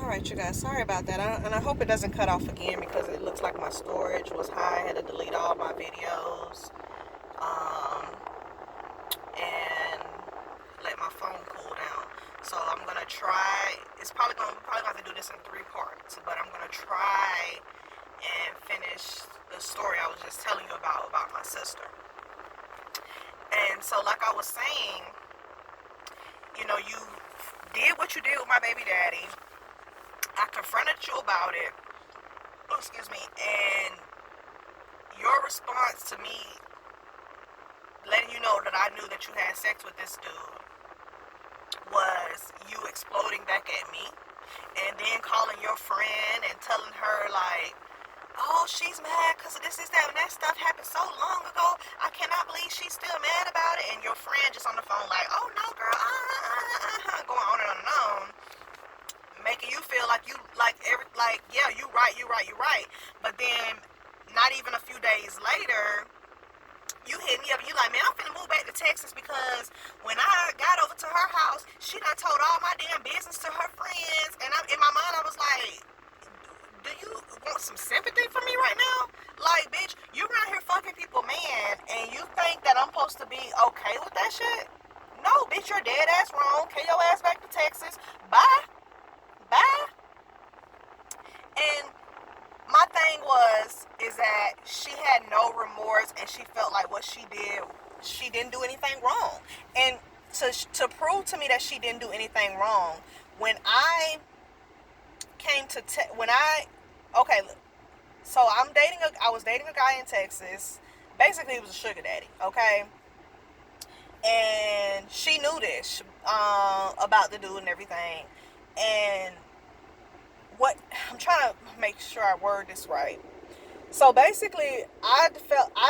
Alright, you guys, sorry about that. And I hope it doesn't cut off again because it looks like my storage was high. I had to delete all my videos um, and let my phone cool down. So I'm going to try, probably have to do this in 3 parts, but I'm going to try and finish the story I was just telling you about my sister. And so like I was saying, you know, you did what you did with my baby daddy. I confronted you about it. Oh, excuse me. And your response to me letting you know that I knew that you had sex with this dude was you exploding back at me and then calling your friend and telling her like, oh, she's mad because of this, that, and that stuff happened so long ago. I cannot believe she's still mad about it. And your friend just on the phone like, oh no, girl, going on and on, making you feel like yeah, you right. But then, not even a few days later, you hit me up and you like, man, I'm finna move back to Texas because when I got over to her house, she done told all my damn business to her friends. And in my mind, I was like, do you want some sympathy from me right now? Like, bitch, you around here fucking people, man, and you think that I'm supposed to be okay with that shit? No, bitch, you're dead ass wrong. Get your ass back to Texas. Bye. And my thing is that she had no remorse and she felt like what she did, she didn't do anything wrong. And to prove to me that she didn't do anything wrong, when I came to, so I was dating a guy in Texas. Basically, he was a sugar daddy, okay? And she knew this about the dude and everything. And what I'm trying to make sure I word this right. So basically, I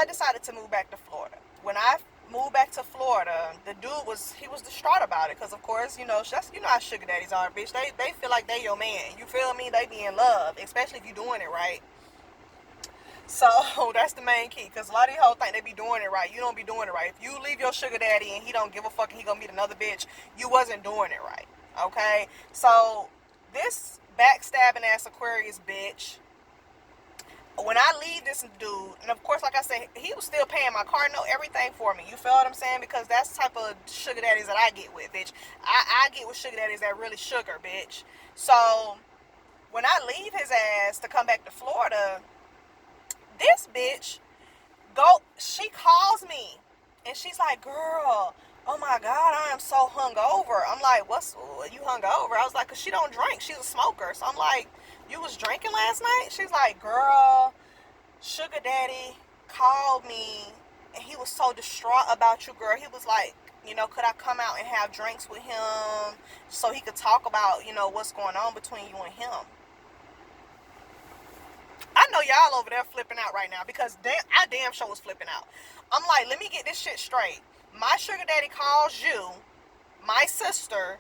decided to move back to Florida. When I moved back to Florida, the dude was distraught about it because, of course, you know how sugar daddies are, bitch. They feel like they your man. You feel me? They be in love, especially if you doing it right. So that's the main key, because a lot of these hoes think they be doing it right. You don't be doing it right. If you leave your sugar daddy and he don't give a fuck and he gonna meet another bitch, you wasn't doing it right. Okay? So this backstabbing ass Aquarius bitch, when I leave this dude, and of course, like I said, he was still paying my car note, everything for me. You feel what I'm saying? Because that's the type of sugar daddies that I get with, bitch. I get with sugar daddies that really sugar, bitch. So when I leave his ass to come back to Florida, this bitch she calls me and she's like, girl, oh my God, I am so hungover. I'm like, you hungover? I was like, cause she don't drink. She's a smoker. So I'm like, you was drinking last night? She's like, girl, sugar daddy called me and he was so distraught about you, girl. He was like, you know, could I come out and have drinks with him so he could talk about, you know, what's going on between you and him? I know y'all over there flipping out right now because I damn sure was flipping out. I'm like, let me get this shit straight. My sugar daddy calls you, my sister,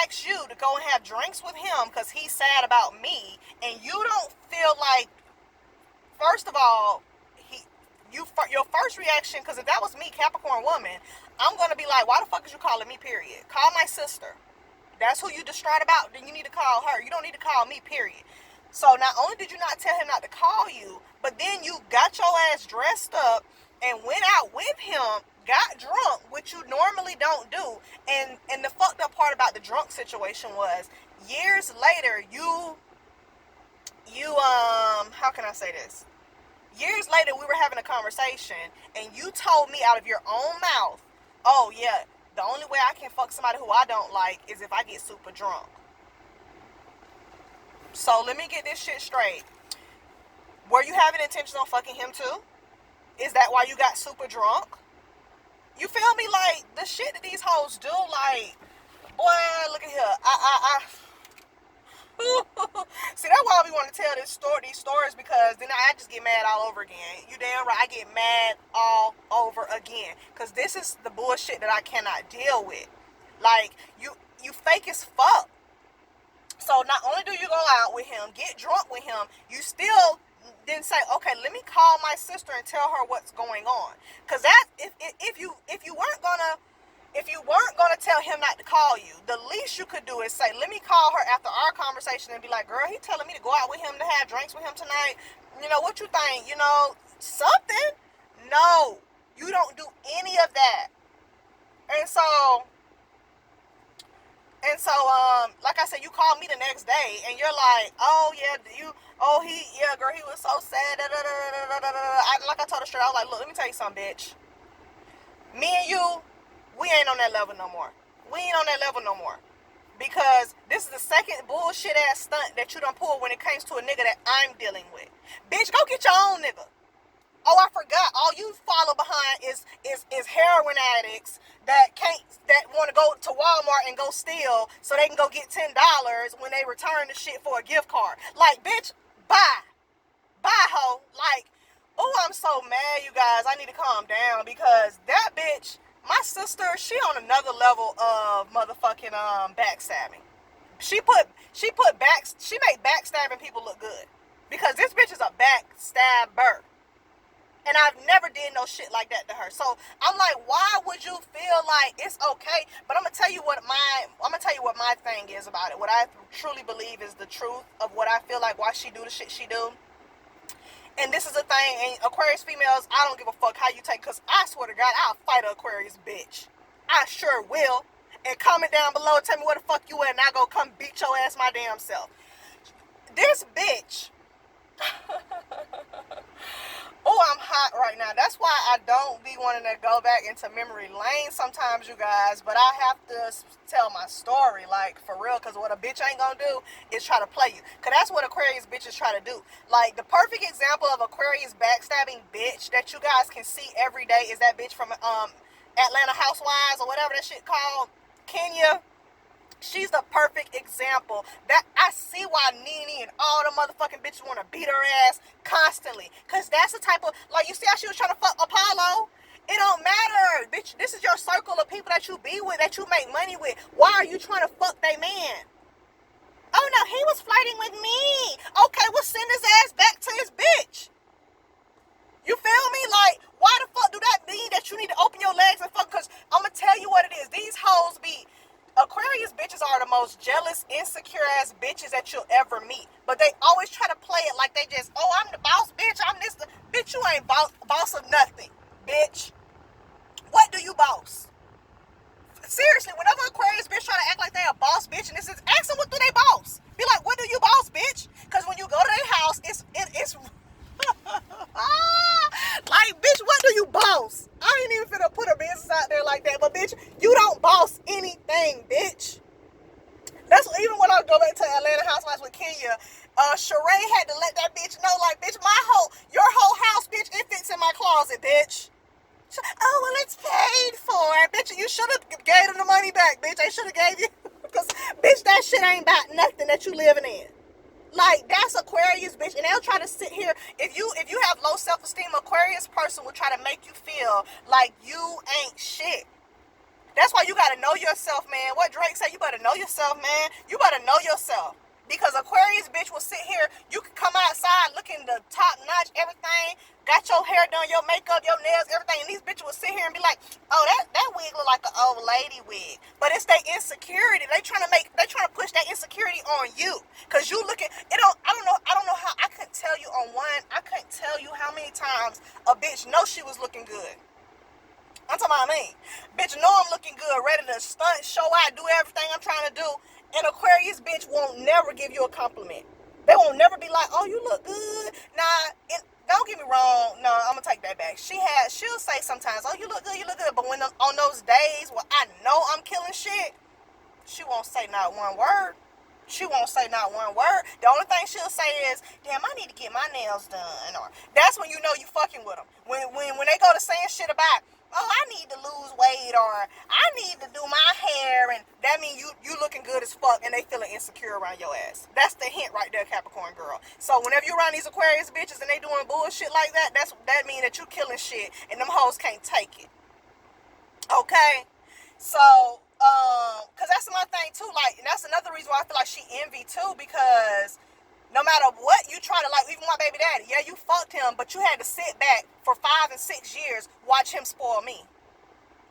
asks you to go and have drinks with him because he's sad about me, and you don't feel like, first of all, your first reaction, because if that was me, Capricorn woman, I'm going to be like, why the fuck is you calling me, period? Call my sister. That's who you distraught about, then you need to call her. You don't need to call me, period. So not only did you not tell him not to call you, but then you got your ass dressed up and went out with him, got drunk, which you normally don't do. And the fucked up part about the drunk situation was, years later, you how can I say this? Years later, we were having a conversation, and you told me out of your own mouth, oh yeah, the only way I can fuck somebody who I don't like is if I get super drunk. So let me get this shit straight. Were you having intentions on fucking him too? Is that why you got super drunk? You feel me? Like, the shit that these hoes do, like, boy, look at here. See, that's why we want to tell these stories, because then I just get mad all over again. You damn right, I get mad all over again. Because this is the bullshit that I cannot deal with. Like, you fake as fuck. So not only do you go out with him, get drunk with him, you still then say, okay, let me call my sister and tell her what's going on. Because that, if you weren't gonna tell him not to call you, the least you could do is say, let me call her after our conversation conversation and be like, girl, he telling me to go out with him to have drinks with him tonight. You know, what you think? You know, something? No, you don't do any of that. And so, like I said, you call me the next day and you're like, oh yeah, girl, he was so sad. Like I told her straight, I was like, look, let me tell you something, bitch. Me and you, we ain't on that level no more. We ain't on that level no more. Because this is the second bullshit ass stunt that you done pulled when it comes to a nigga that I'm dealing with. Bitch, go get your own nigga. Oh, I forgot. All you follow behind is heroin addicts that want to go to Walmart and go steal so they can go get $10 when they return the shit for a gift card. Like, bitch, bye. Bye, ho. Like, oh, I'm so mad, you guys. I need to calm down because that bitch, my sister, she on another level of motherfucking backstabbing. She made backstabbing people look good. Because this bitch is a backstabber. And I've never did no shit like that to her. So I'm like, why would you feel like it's okay? But I'm gonna tell you what my thing is about it. What I truly believe is the truth of what I feel like why she do the shit she do. And this is the thing, and Aquarius females, I don't give a fuck how you take, because I swear to God, I'll fight an Aquarius bitch. I sure will. And comment down below, tell me where the fuck you at, and I'll go come beat your ass my damn self. This bitch. Oh, I'm hot right now. That's why I don't be wanting to go back into memory lane sometimes, you guys. But I have to tell my story, like, for real. Because what a bitch ain't gonna do is try to play you. Because that's what Aquarius bitches try to do. Like, the perfect example of Aquarius backstabbing bitch that you guys can see every day is that bitch from Atlanta Housewives or whatever that shit called. Kenya. She's the perfect example. That I see why Nene and all the motherfucking bitches want to beat her ass constantly. Because that's the type of, like, you see how she was trying to fuck Apollo? It don't matter, bitch. This is your circle of people that you be with, that you make money with. Why are you trying to fuck they man? Oh no, he was flirting with me. Okay, well send his ass back to his bitch. You feel me? Like, why the fuck do that mean that you need to open your legs and fuck? Because I'm going to tell you what it is. These hoes be... Aquarius bitches are the most jealous, insecure ass bitches that you'll ever meet. But they always try to play it like they just, oh, I'm the boss, bitch. I'm this. Bitch, you ain't boss of nothing, bitch. What do you boss? Seriously, whenever Aquarius bitch try to act like they a boss bitch, and this is, ask them what do they boss. Be like, what do you boss, bitch? Because when you go to their house, it's like, bitch, what do you boss? I ain't even finna put a business out there like that, but bitch, you don't boss anything, bitch. That's even when I go back to Atlanta Housewives with Kenya, Sheree had to let that bitch know, like, bitch, your whole house, bitch, it fits in my closet, bitch. Oh, well, it's paid for, bitch. You should have gave them the money back, bitch. They should have gave you, because, bitch, that shit ain't about nothing that you living in. Like, that's Aquarius, bitch. And they'll try to sit here. If you have low self-esteem, Aquarius person will try to make you feel like you ain't shit. That's why you got to know yourself, man. What Drake said, you better know yourself, man. You better know yourself. Because Aquarius, bitch, will sit here. You can come outside looking the top-notch, everything. Got your hair done, your makeup, your nails, everything. And these bitches will sit here and be like, oh, that wig look like an old lady wig. But it's their insecurity. They trying to push that insecurity on you. Because you looking, I don't know how, I couldn't tell you how many times a bitch know she was looking good. I'm talking about me. Bitch, know I'm looking good, ready to stunt, show out, do everything I'm trying to do. And Aquarius bitch won't never give you a compliment. They won't never be like, oh, you look good. Nah, don't get me wrong. No, I'm going to take that back. She'll say sometimes, oh, you look good, you look good. But when on those days where I know I'm killing shit, she won't say not one word. She won't say not one word. The only thing she'll say is, damn, I need to get my nails done. Or that's when you know you fucking with them. When they go to saying shit about, oh, I need to lose weight, or I need to do my hair, and that means you looking good as fuck, and they feeling insecure around your ass. That's the hint right there, Capricorn girl. So whenever you around these Aquarius bitches and they doing bullshit like that, that means that you killing shit, and them hoes can't take it. Okay? So, because that's my thing too, like, and that's another reason why I feel like she envy too, because no matter what you try to, like, even my baby daddy, yeah, you fucked him, but you had to sit back for 5 and 6 years, watch him spoil me.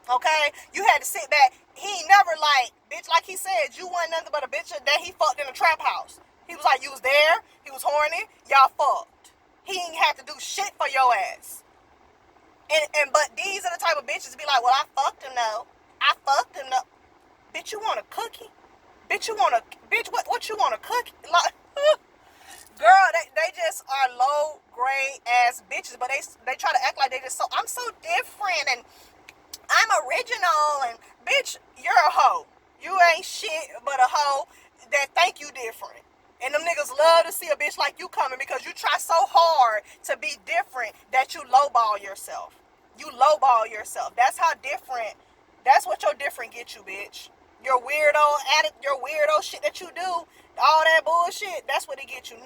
Okay? You had to sit back. He ain't never like, bitch, like he said, you wasn't nothing but a bitch that he fucked in a trap house. He was like, you was there, he was horny, y'all fucked. He ain't had to do shit for your ass. But these are the type of bitches be like, well, I fucked him though. I fucked him though. Bitch, you want a cookie? Bitch, what you want a cookie? Like, girl, they just are low grade ass bitches, but they try to act like they just I'm so different and I'm original, and bitch, you're a hoe. You ain't shit but a hoe that think you different. And them niggas love to see a bitch like you coming because you try so hard to be different that you lowball yourself. You lowball yourself. That's how different, that's what your different get you, bitch. Your weirdo shit that you do, all that bullshit, that's what it get you.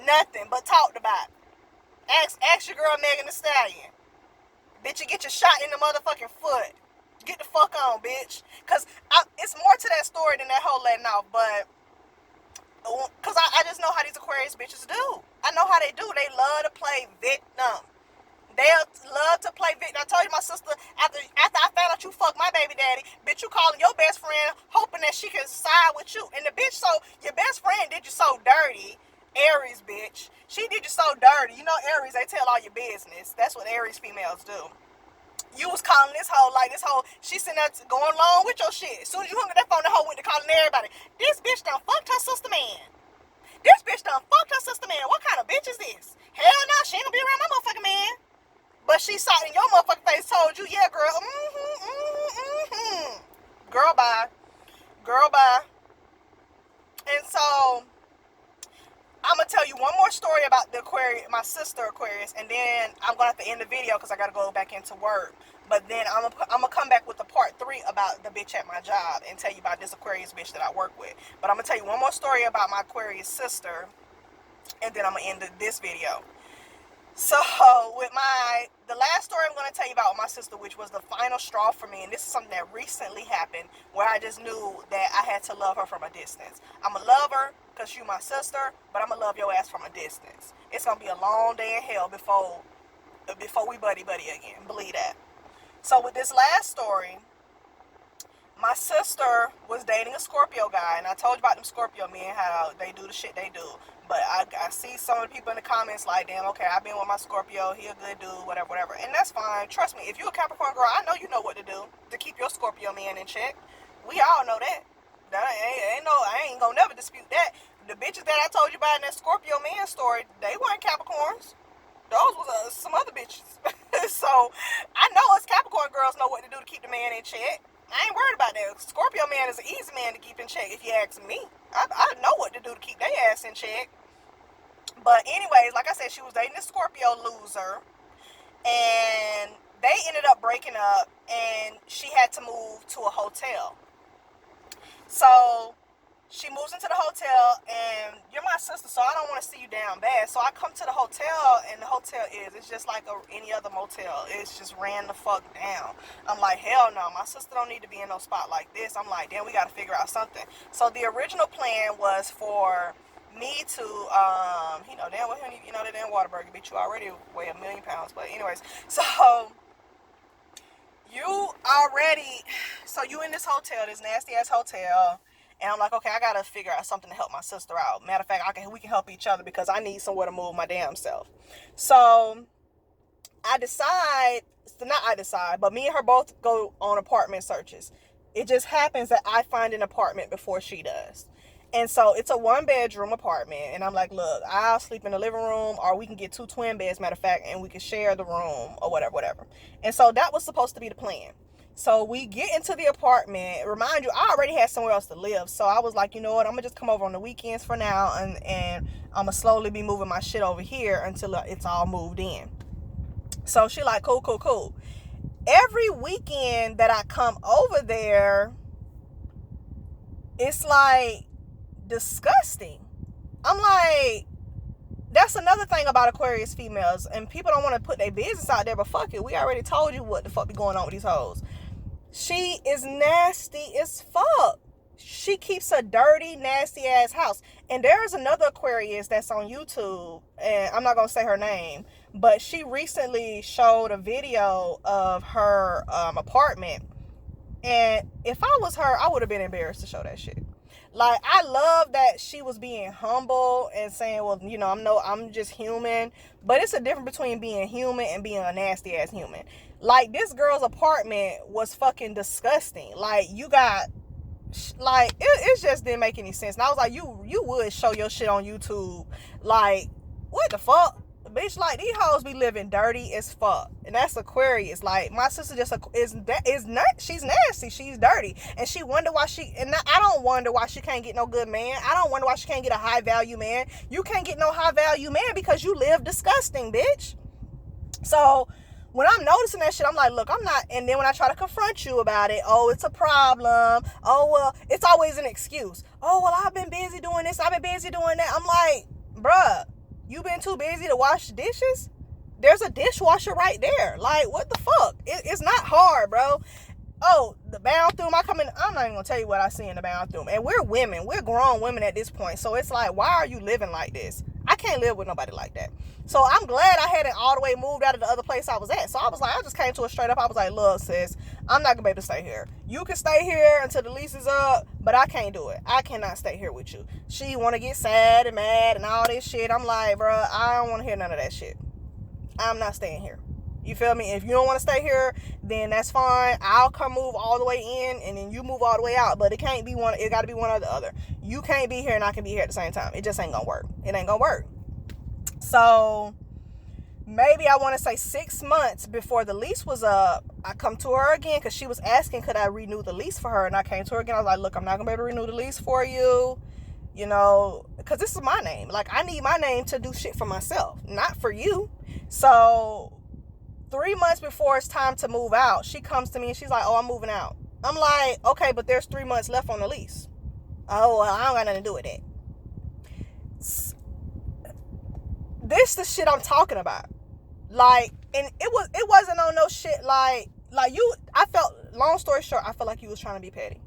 Nothing but talked about. Ask your girl Megan Thee Stallion. Bitch, you get your shot in the motherfucking foot. Get the fuck on, bitch. Because it's more to that story than that whole letting off. But, because I just know how these Aquarius bitches do. I know how they do. They love to play victim. They'll love to play victim. I told you my sister, after I found out you fucked my baby daddy, bitch, you calling your best friend hoping that she can side with you. And the bitch, your best friend did you so dirty. Aries, bitch. She did you so dirty. You know Aries, they tell all your business. That's what Aries females do. You was calling this hoe like this hoe, she sitting there going along with your shit. As soon as you hung up that phone, the hoe went to calling everybody. This bitch done fucked her sister man. This bitch done fucked her sister man. What kind of bitch is this? Hell no, she ain't gonna be around my motherfucking man. But she saw in your motherfucking face, told you, yeah, girl, Girl, bye. Girl, bye. And so, I'm going to tell you one more story about the Aquarius, my sister Aquarius, and then I'm going to have to end the video because I got to go back into work. But then I'm going to come back with the part 3 about the bitch at my job and tell you about this Aquarius bitch that I work with. But I'm going to tell you one more story about my Aquarius sister, and then I'm going to end this video. So, with the last story I'm going to tell you about with my sister, which was the final straw for me, and this is something that recently happened, where I just knew that I had to love her from a distance. I'm going to love her because she's my sister, but I'm going to love your ass from a distance. It's going to be a long day in hell before we buddy again. Believe that. So, with this last story, my sister was dating a Scorpio guy, and I told you about them Scorpio men, how they do the shit they do. But I see some of the people in the comments like, damn, okay, I've been with my Scorpio, he a good dude, whatever. And that's fine. Trust me, if you're a Capricorn girl, I know you know what to do to keep your Scorpio man in check. We all know that. I ain't gonna never dispute that. The bitches that I told you about in that Scorpio man story, they weren't Capricorns. Those was some other bitches. So, I know us Capricorn girls know what to do to keep the man in check. I ain't worried about that. Scorpio man is an easy man to keep in check, if you ask me. I know what to do to keep their ass in check. But anyways, like I said, she was dating a Scorpio loser. And they ended up breaking up. And she had to move to a hotel. So, she moves into the hotel. And you're my sister, so I don't want to see you down bad. So, I come to the hotel. And the hotel it's just like any other motel. It's just ran the fuck down. I'm like, hell no. My sister don't need to be in no spot like this. I'm like, damn, we got to figure out something. So, the original plan was for me to, that damn Whataburger bitch, you already weigh 1,000,000 pounds. But anyways, so you in this hotel, this nasty ass hotel. And I'm like, okay, I gotta figure out something to help my sister out. Matter of fact, we can help each other because I need somewhere to move my damn self. So but me and her both go on apartment searches. It just happens that I find an apartment before she does. And so it's a 1-bedroom apartment. And I'm like, look, I'll sleep in the living room, or we can get 2 twin beds, matter of fact, and we can share the room or whatever. And so that was supposed to be the plan. So we get into the apartment. Remind you, I already had somewhere else to live. So I was like, you know what? I'm going to just come over on the weekends for now. And I'm going to slowly be moving my shit over here until it's all moved in. So she like, cool. Every weekend that I come over there, it's like disgusting. I'm like, that's another thing about Aquarius females. And people don't want to put their business out there, but fuck it. We already told you what the fuck be going on with these hoes. She is nasty as fuck. she keeps a dirty, nasty ass house. And there's another Aquarius that's on YouTube, and I'm not gonna say her name, but she recently showed a video of her apartment. And if I was her, I would have been embarrassed to show that shit. Like, I love that she was being humble and saying, well, you know, I'm just human. But it's a difference between being human and being a nasty ass human. Like, this girl's apartment was fucking disgusting. Like, you got, like, it just didn't make any sense. And I was like, you would show your shit on YouTube. Like, what the fuck? Bitch, like, these hoes be living dirty as fuck. And that's Aquarius. Like, my sister just is not, she's nasty, she's dirty, and she wonder why I don't wonder why she can't get no good man. I don't wonder why she can't get a high value man. You can't get no high value man because you live disgusting, bitch. So when I'm noticing that shit, I'm like, look, I'm not. And then when I try to confront you about it, oh, it's a problem. Oh, well, it's always an excuse. Oh, well, I've been busy doing this, I've been busy doing that. I'm like, bruh, you been too busy to wash dishes? There's a dishwasher right there. Like, what the fuck? It's not hard, bro. Oh, the bathroom, I'm not even gonna tell you what I see in the bathroom. And we're women, we're grown women at this point. So it's like, why are you living like this? I can't live with nobody like that. So I'm glad I hadn't all the way moved out of the other place I was at. So I was like, I just came to it straight up. I was like, look, sis, I'm not gonna be able to stay here. You can stay here until the lease is up, but I can't do it. I cannot stay here with you. She wanna get sad and mad and all this shit. I'm like, bro, I don't wanna hear none of that shit. I'm not staying here. You feel me? If you don't want to stay here, then that's fine. I'll come move all the way in, and then you move all the way out. But it can't be one. It got to be one or the other. You can't be here, and I can be here at the same time. It just ain't gonna work. It ain't gonna work. So maybe I want to say 6 months before the lease was up, I come to her again because she was asking, could I renew the lease for her? And I came to her again. I was like, look, I'm not gonna be able to renew the lease for you. You know, because this is my name. Like, I need my name to do shit for myself, not for you. So 3 months before it's time to move out, she comes to me and she's like, oh, I'm moving out. I'm like, okay, but there's 3 months left on the lease. Oh, well, I don't got nothing to do with it. This the shit I'm talking about. Like, and it wasn't on no shit like you, I felt, long story short, I felt like you was trying to be petty.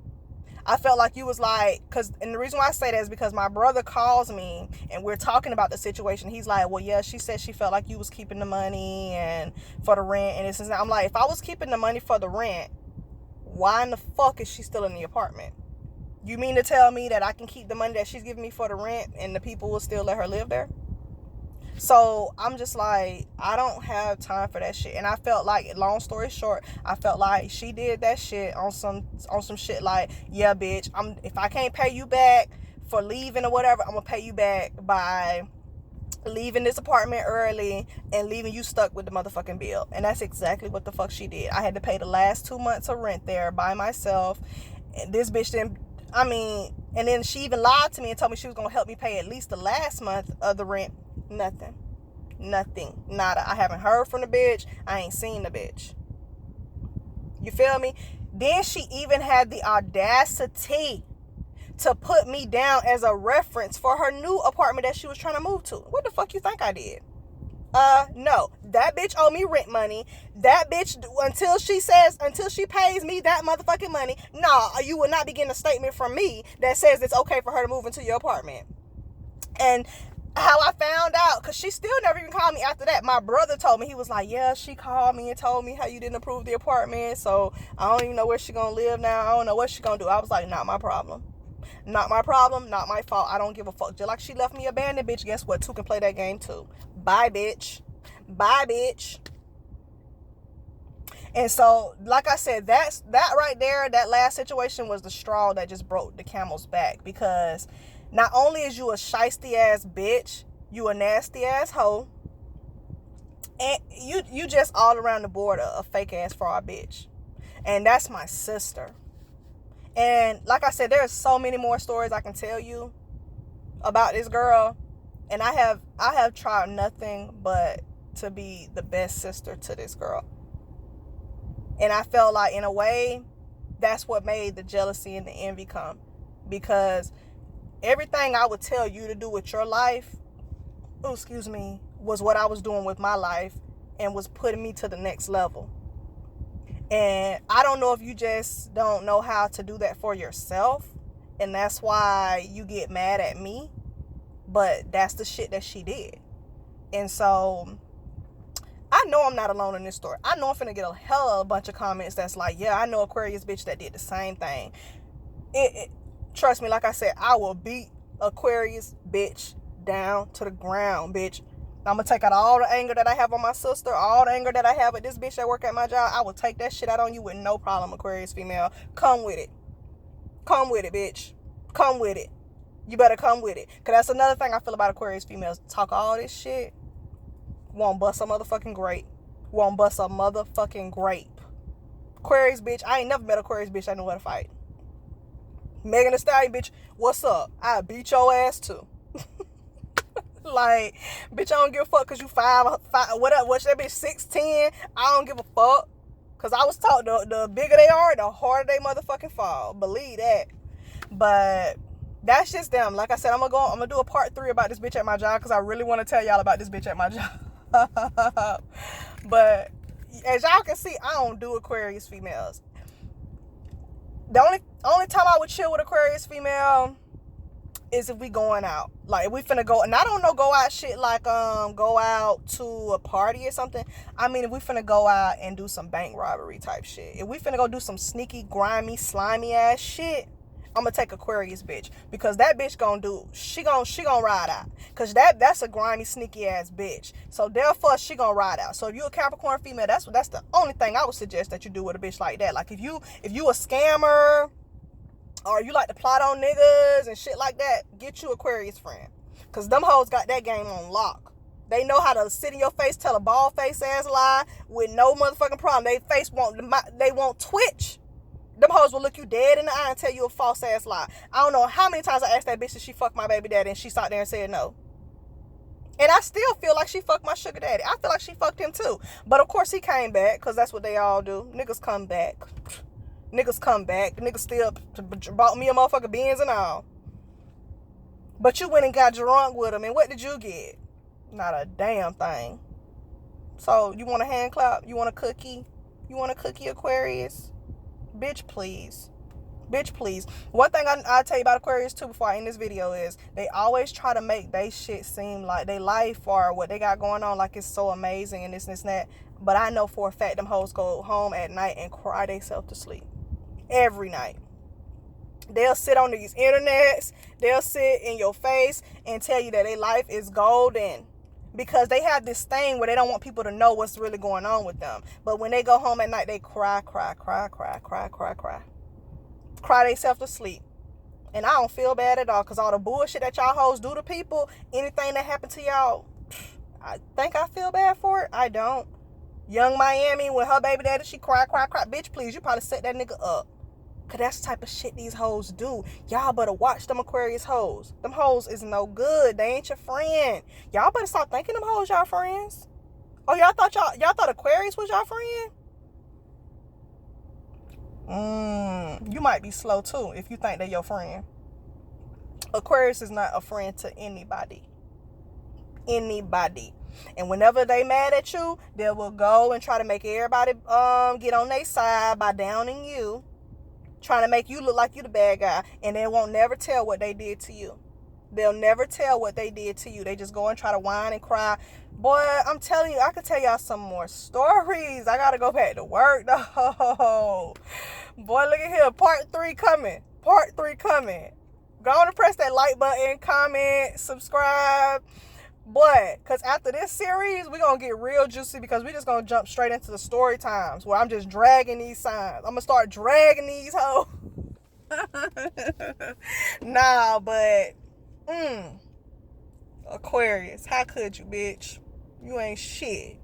I felt like you was like, and the reason why I say that is because my brother calls me and we're talking about the situation. He's like, well, yeah, she said she felt like you was keeping the money and for the rent and this and that. I'm like, if I was keeping the money for the rent, why in the fuck is she still in the apartment? You mean to tell me that I can keep the money that she's giving me for the rent and the people will still let her live there? So I'm just like, I don't have time for that shit. And I felt like, long story short, I felt like she did that shit on some shit like, yeah, bitch, if I can't pay you back for leaving or whatever, I'm gonna pay you back by leaving this apartment early and leaving you stuck with the motherfucking bill. And that's exactly what the fuck she did. I had to pay the last 2 months of rent there by myself. And this bitch didn't, and then she even lied to me and told me she was gonna help me pay at least the last month of the rent. Nothing, nada. I haven't heard from the bitch. I ain't seen the bitch. You feel me? Then she even had the audacity to put me down as a reference for her new apartment that she was trying to move to. What the fuck you think I did? No. That bitch owe me rent money. That bitch, until she pays me that motherfucking money, you will not be getting a statement from me that says it's okay for her to move into your apartment. And how I found out, because she still never even called me after that. My brother told me, he was like, yeah, she called me and told me how you didn't approve the apartment, so I don't even know where she gonna live now. I don't know what she gonna do. I was like, not my problem. Not my problem, not my fault. I don't give a fuck. Just like she left me abandoned, bitch, guess what? Two can play that game too. Bye, bitch. Bye, bitch. And so, like I said, that right there, that last situation was the straw that just broke the camel's back, because not only is you a shiesty ass bitch, you a nasty ass hoe, and you just all around the board a fake ass fraud bitch. And that's my sister. And like I said, there's so many more stories I can tell you about this girl. And I have tried nothing but to be the best sister to this girl. And I felt like, in a way, that's what made the jealousy and the envy come. Because everything I would tell you to do with your life, was what I was doing with my life and was putting me to the next level. And I don't know if you just don't know how to do that for yourself And that's why you get mad at me. But that's the shit that she did. And so I know I'm not alone in this story. I know I'm finna get a hell of a bunch of comments that's like, yeah, I know Aquarius bitch that did the same thing. Trust me, like I said, I will beat Aquarius bitch down to the ground, bitch. I'm gonna take out all the anger that I have on my sister, all the anger that I have at this bitch that work at my job. I will take that shit out on you with no problem, Aquarius female. Come with it. Come with it, bitch. Come with it. You better come with it. Because that's another thing I feel about Aquarius females. Talk all this shit. Won't bust a motherfucking grape. Won't bust a motherfucking grape. Aquarius bitch. I ain't never met Aquarius bitch I knew how to fight. Megan Thee Stallion bitch. What's up? I beat your ass too. Like, bitch, I don't give a fuck because you five, whatever, what's that bitch, 6'10"? I don't give a fuck. Because I was taught the bigger they are, the harder they motherfucking fall. Believe that. But that's just them. Like I said, I'm gonna do a part 3 about this bitch at my job because I really want to tell y'all about this bitch at my job. But as y'all can see, I don't do Aquarius females. The only time I would chill with Aquarius female is if we going out. Like, if we finna go, and I don't know go out shit like go out to a party or something. I mean, if we finna go out and do some bank robbery type shit. If we finna go do some sneaky, grimy, slimy ass shit, I'm gonna take Aquarius bitch. Because that bitch she gonna ride out. Because that's a grimy, sneaky ass bitch. So therefore, she gonna ride out. So if you a Capricorn female, that's the only thing I would suggest that you do with a bitch like that. Like, if you a scammer, or you like to plot on niggas and shit like that, get you Aquarius friend. Because them hoes got that game on lock. They know how to sit in your face, tell a bald face ass lie with no motherfucking problem. They won't twitch. Them hoes will look you dead in the eye and tell you a false ass lie. I don't know how many times I asked that bitch if she fucked my baby daddy and she sat there and said no. And I still feel like she fucked my sugar daddy. I feel like she fucked him too. But of course he came back because that's what they all do. Niggas come back. Niggas still bought me a motherfucking Benz and all. But you went and got drunk with him, and what did you get? Not a damn thing. So, you want a hand clap? You want a cookie? You want a cookie, Aquarius? Bitch, please. Bitch, please. One thing I'll tell you about Aquarius, too, before I end this video is they always try to make they shit seem like they life or what they got going on like it's so amazing and this and that. But I know for a fact them hoes go home at night and cry themselves to sleep. Every night. They'll sit on these internets. They'll sit in your face and tell you that their life is golden. Because they have this thing where they don't want people to know what's really going on with them. But when they go home at night, they cry. Cry themselves to sleep. And I don't feel bad at all. Because all the bullshit that y'all hoes do to people, anything that happened to y'all, I think I feel bad for it. I don't. Young Miami, with her baby daddy, she cry. Bitch, please, you probably set that nigga up. Because that's the type of shit these hoes do. Y'all better watch them Aquarius hoes. Them hoes is no good. They ain't your friend. Y'all better stop thinking them hoes y'all friends. Oh, y'all thought Aquarius was y'all friend? You might be slow too if you think they're your friend. Aquarius is not a friend to anybody. Anybody. And whenever they mad at you, they will go and try to make everybody get on their side by downing you. Trying to make you look like you the bad guy. And they won't never tell what they did to you. They'll never tell what they did to you. They just go and try to whine and cry. Boy, I'm telling you, I could tell y'all some more stories. I gotta go back to work though. Boy, look at here. Part 3 coming. Part 3 coming. Go on and press that like button, comment, subscribe. Boy, because after this series, we're going to get real juicy because we're just going to jump straight into the story times where I'm just dragging these signs. I'm going to start dragging these hoes. Nah, but, Aquarius, how could you, bitch? You ain't shit.